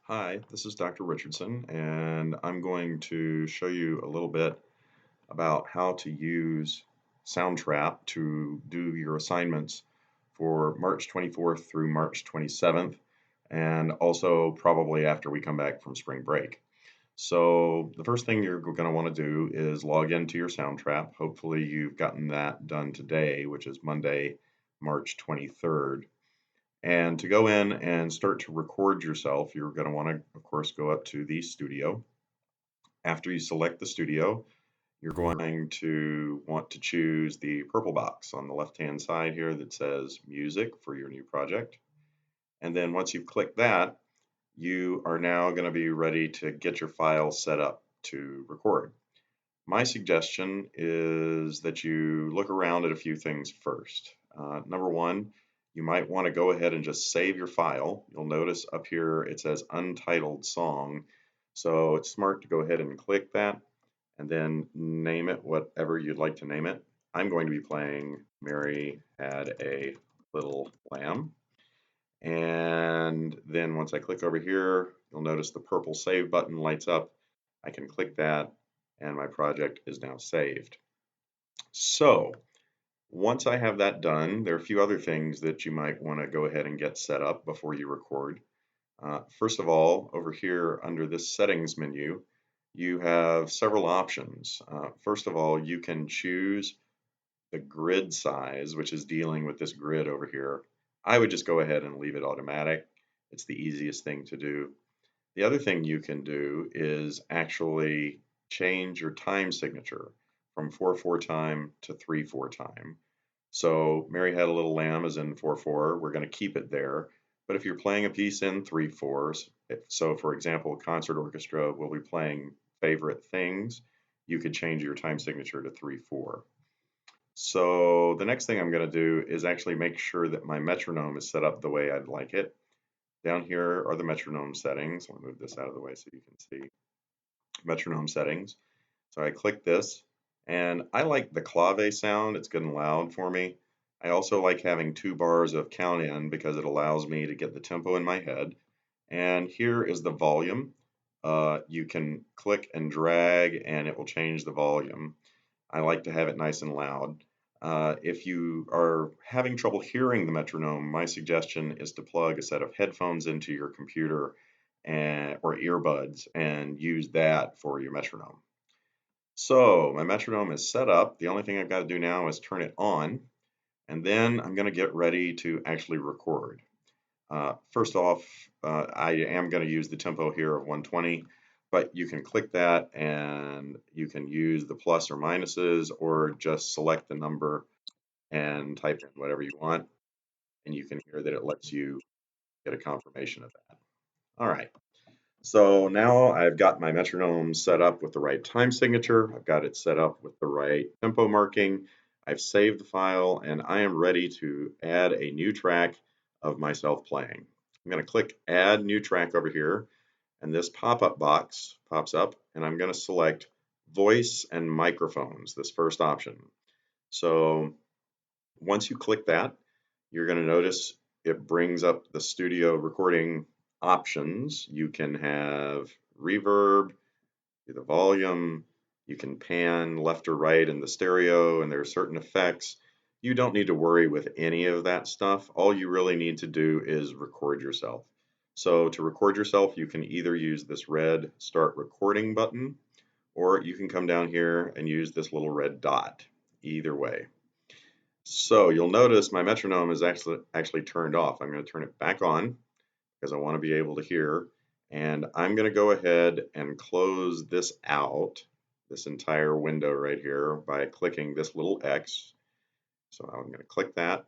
Hi, this is Dr. Richardson, and I'm going to show you a little bit about how to use Soundtrap to do your assignments for March 24th through March 27th, and also probably after we come back from spring break. So the first thing you're going to want to do is log into your Soundtrap. Hopefully you've gotten that done today, which is Monday, March 23rd. And to go in and start to record yourself, you're going to want to, of course, go up to the studio. After you select the studio, you're going to want to choose the purple box on the left-hand side here that says Music for your new project. And then once you've clicked that, you are now going to be ready to get your file set up to record. My suggestion is that you look around at a few things first. Number one, you might want to go ahead and just save your file. You'll notice up here it says Untitled Song. So it's smart to go ahead and click that and then name it whatever you'd like to name it. I'm going to be playing Mary Had a Little Lamb. And then once I click over here, you'll notice the purple save button lights up. I can click that and my project is now saved. So once I have that done, there are a few other things that you might want to go ahead and get set up before you record. First of all, over here under this settings menu, you have several options. First of all, you can choose the grid size, which is dealing with this grid over here. I would just go ahead and leave it automatic. It's the easiest thing to do. The other thing you can do is actually change your time signature from 4/4 time to 3/4 time. So Mary Had a Little Lamb is in 4/4. We're going to keep it there. But if you're playing a piece in 3/4s, so for example, concert orchestra will be playing Favorite Things, you could change your time signature to 3/4. So the next thing I'm going to do is actually make sure that my metronome is set up the way I'd like it. Down here are the metronome settings. Let me move this out of the way so you can see metronome settings. So I click this, and I like the clave sound. It's good and loud for me. I also like having 2 bars of count in because it allows me to get the tempo in my head. And here is the volume. You can click and drag and it will change the volume. I like to have it nice and loud. If you are having trouble hearing the metronome, my suggestion is to plug a set of headphones into your computer or earbuds and use that for your metronome. So my metronome is set up. The only thing I've got to do now is turn it on, and then I'm going to get ready to actually record. First off, I am going to use the tempo here of 120, but you can click that and you can use the plus or minuses or just select the number and type in whatever you want, and you can hear that it lets you get a confirmation of that. All right. So now I've got my metronome set up with the right time signature. I've got it set up with the right tempo marking. I've saved the file and I am ready to add a new track of myself playing. I'm going to click Add New Track over here, and this pop-up box pops up, and I'm going to select Voice and Microphones, this first option. So once you click that, you're going to notice it brings up the studio recording options. You can have reverb, the volume, you can pan left or right in the stereo, and there are certain effects. You don't need to worry with any of that stuff. All you really need to do is record yourself. So to record yourself, you can either use this red Start Recording button, or you can come down here and use this little red dot. Either way. So you'll notice my metronome is actually turned off. I'm going to turn it back on because I want to be able to hear. And I'm going to go ahead and close this out, this entire window right here, by clicking this little X. So I'm going to click that.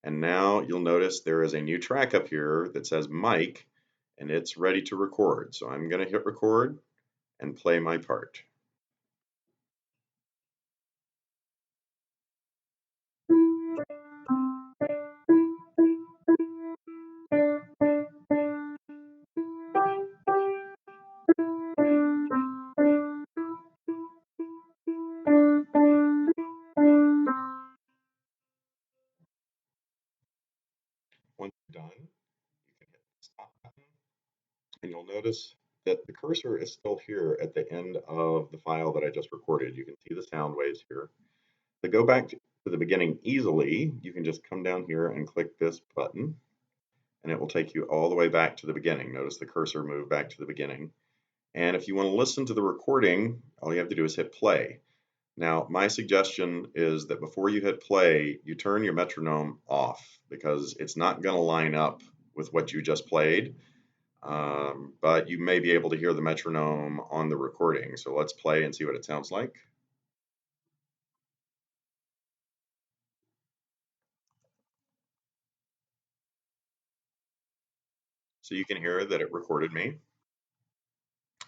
And now you'll notice there is a new track up here that says mic, and it's ready to record. So I'm going to hit record and play my part. Once you're done, you can hit the stop button And you'll notice that the cursor is still here at the end of the file that I just recorded. You can see the sound waves here. To go back to the beginning easily, you can just come down here and click this button, and it will take you all the way back to the beginning. Notice the cursor move back to the beginning. And if you want to listen to the recording, all you have to do is hit play. Now, my suggestion is that before you hit play, you turn your metronome off because it's not going to line up with what you just played. But you may be able to hear the metronome on the recording. So let's play and see what it sounds like. So you can hear that it recorded me.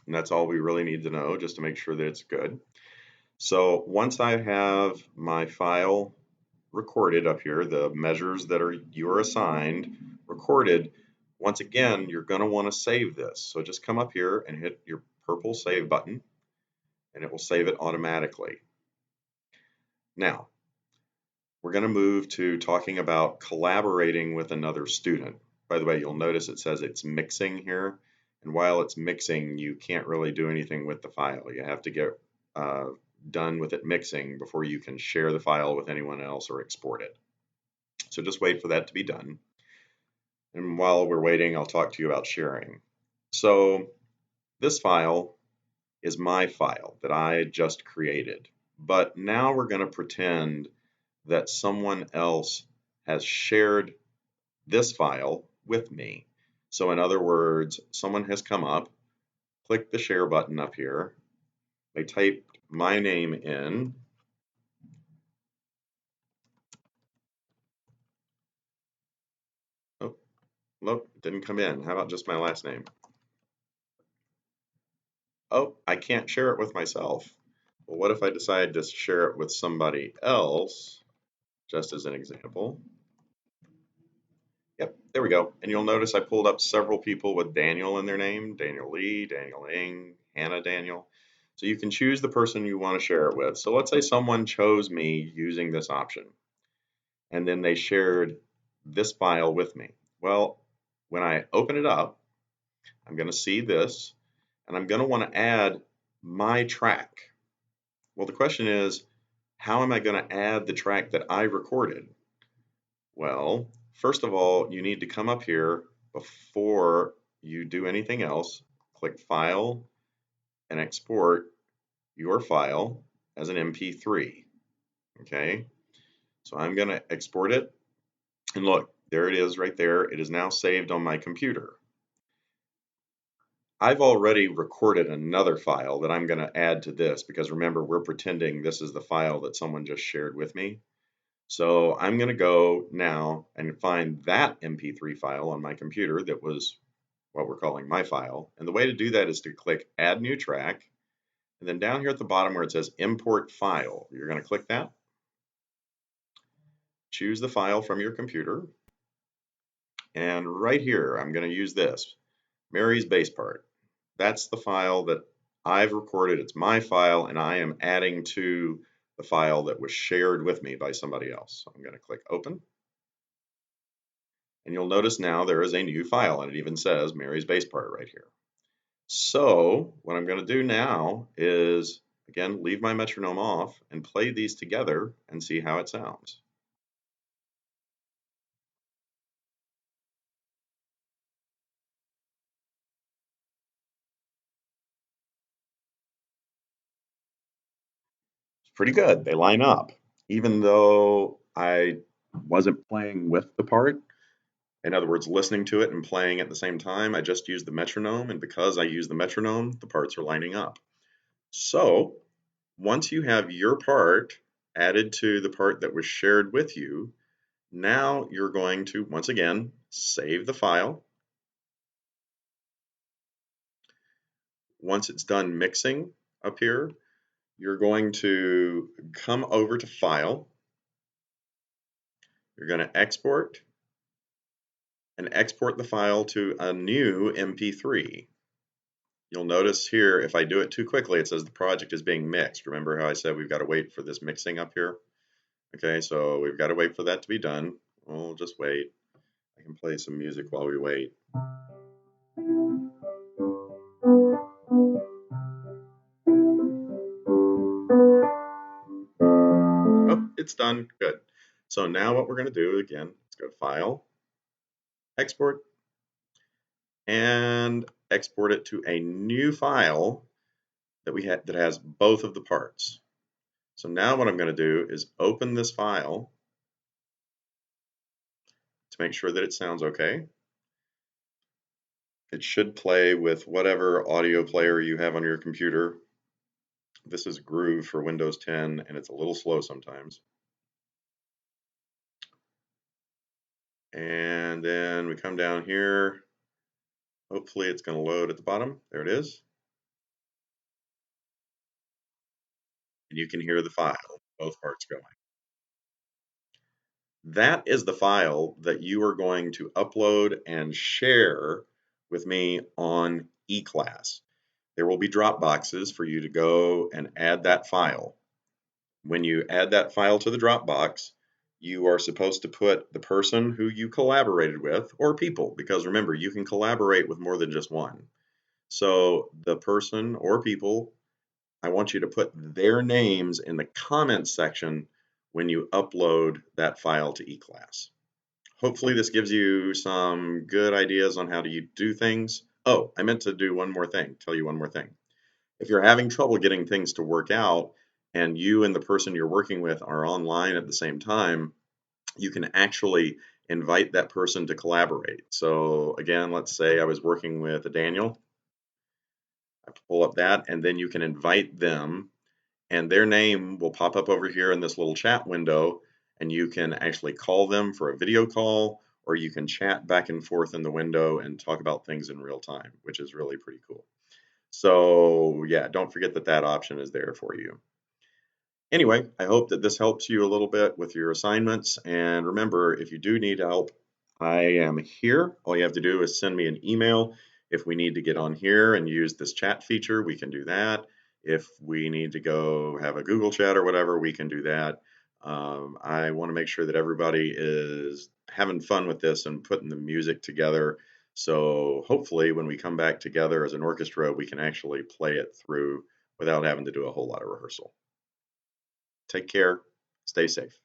And that's all we really need to know just to make sure that it's good. So once I have my file recorded up here, the measures that you are assigned recorded, once again, you're going to want to save this. So just come up here and hit your purple save button, and it will save it automatically. Now, we're going to move to talking about collaborating with another student. By the way, you'll notice it says it's mixing here. And while it's mixing, you can't really do anything with the file. You have to get done with it mixing before you can share the file with anyone else or export it. So just wait for that to be done. And while we're waiting, I'll talk to you about sharing. So this file is my file that I just created. But now we're going to pretend that someone else has shared this file with me. So in other words, someone has come up, clicked the share button up here, they typed my name in, oh, nope, didn't come in. How about just my last name? Oh, I can't share it with myself. Well, what if I decide to share it with somebody else, just as an example? Yep, there we go. And you'll notice I pulled up several people with Daniel in their name, Daniel Lee, Daniel Ing, Hannah Daniel. So you can choose the person you want to share it with. So let's say someone chose me using this option, and then they shared this file with me. Well, when I open it up, I'm going to see this, and I'm going to want to add my track. Well, the question is, how am I going to add the track that I recorded? Well, first of all, you need to come up here before you do anything else, click File and export your file as an MP3. Okay, so I'm going to export it, and look, there it is right there. It is now saved on my computer. I've already recorded another file that I'm going to add to this because remember, we're pretending this is the file that someone just shared with me. So I'm going to go now and find that MP3 file on my computer that was what we're calling my file. And the way to do that is to click Add New Track. And then down here at the bottom where it says Import File, you're going to click that. Choose the file from your computer. And right here, I'm going to use this, Mary's bass part. That's the file that I've recorded. It's my file, and I am adding to the file that was shared with me by somebody else. So I'm going to click Open. And you'll notice now there is a new file, and it even says Mary's bass part right here. So what I'm going to do now is, again, leave my metronome off and play these together and see how it sounds. It's pretty good. They line up. Even though I wasn't playing with the part, in other words, listening to it and playing at the same time, I just used the metronome, and because I use the metronome, the parts are lining up. So once you have your part added to the part that was shared with you, now you're going to, once again, save the file. Once it's done mixing up here, you're going to come over to File. You're going to export and export the file to a new MP3. You'll notice here, if I do it too quickly, it says the project is being mixed. Remember how I said we've got to wait for this mixing up here? Okay, so we've got to wait for that to be done. We'll just wait. I can play some music while we wait. It's done. Good. So now what we're going to do again, let's go to File, Export, and export it to a new file that we had that has both of the parts. So now what I'm going to do is open this file to make sure that it sounds okay. It should play with whatever audio player you have on your computer. This is Groove for Windows 10, and it's a little slow sometimes. And then we come down here. Hopefully it's going to load at the bottom. There it is. And you can hear the file, both parts going. That is the file that you are going to upload and share with me on eClass. There will be drop boxes for you to go and add that file. When you add that file to the Dropbox, you are supposed to put the person who you collaborated with, or people, because remember, you can collaborate with more than just one. So the person or people, I want you to put their names in the comments section when you upload that file to eClass. Hopefully this gives you some good ideas on how to do things. Oh, I meant to do one more thing, tell you one more thing. If you're having trouble getting things to work out and you and the person you're working with are online at the same time, you can actually invite that person to collaborate. So again, let's say I was working with Daniel. I pull up that, and then you can invite them, and their name will pop up over here in this little chat window, and you can actually call them for a video call, or you can chat back and forth in the window and talk about things in real time, which is really pretty cool. So yeah, don't forget that that option is there for you. Anyway, I hope that this helps you a little bit with your assignments. And remember, if you do need help, I am here. All you have to do is send me an email. If we need to get on here and use this chat feature, we can do that. If we need to go have a Google chat or whatever, we can do that. I want to make sure that everybody is having fun with this and putting the music together. So hopefully, when we come back together as an orchestra, we can actually play it through without having to do a whole lot of rehearsal. Take care. Stay safe.